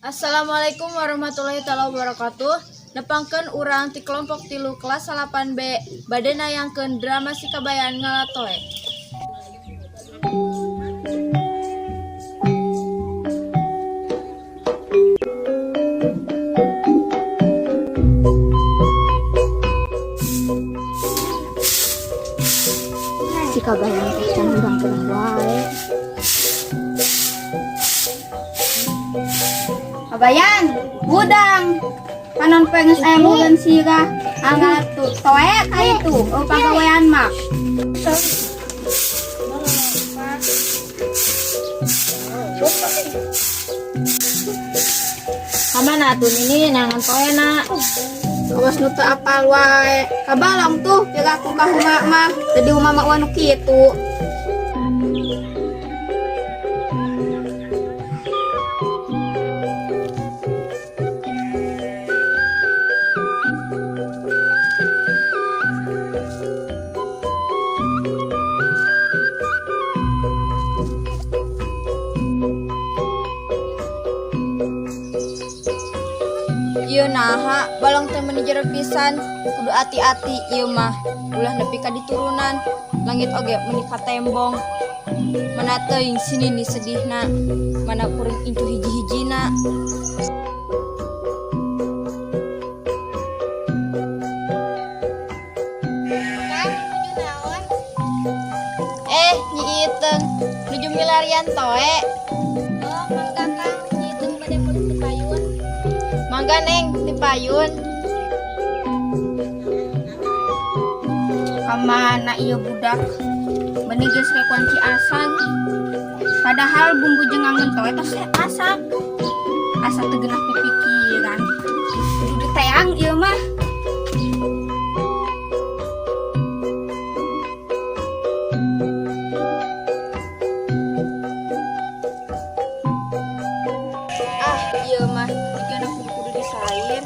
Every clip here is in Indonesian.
Assalamualaikum warahmatullahi wabarakatuh. Nepangkeun urang ti kelompok 3 kelas 8B bade nayangkeun drama si kabayan ngalatoe. Si kabayan teh can urang-urang wae. Kabayan, budang. Panon penges aya mugan sira. Angga tu toe ka itu, pagawean mah. Kamana tuh ini nangan toe na. Awas nu teu apal wae. Kabalang tuh piraku ka huma mah. Tadi huma mah wanu kitu. Ieu naha balang teh manajer pisan kudu ati-ati ieu mah ulah nepi ka diturunan langit oge meuni ka tembong mana teuing sini ni sedihna mana kuring incu hiji-hijina. Nyi Iteung nuju milarian toe. Mangga Kang, itu bade kudu dipayun. Mangga Neng di payun. Kamana ieu budak? Benih geus ke kunci asan. Padahal bumbu jengangeun toe tos masak. Asa teu geunah pipikiran. Kudu diteang ieu mah. Ieu mah dikeuna kudu disalir.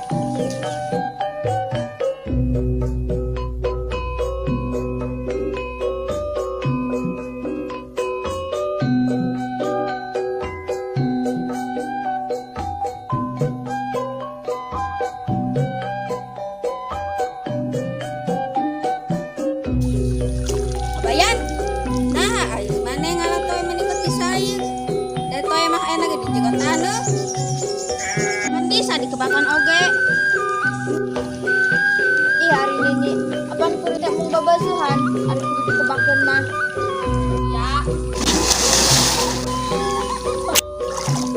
Kabayan. Nah, ayo maneh ngalatoe menikot disair. Da toe mah enak di jegotaneuh. Bisa dikebakan oge. Ih hari ini apaan kudu teh mung babasuhan anu kudu dikebakeun mah. Ya,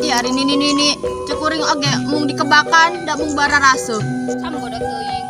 Ih hari ini cekuring oge mung dikebakan da mung bararaseuh. sam godok teuing.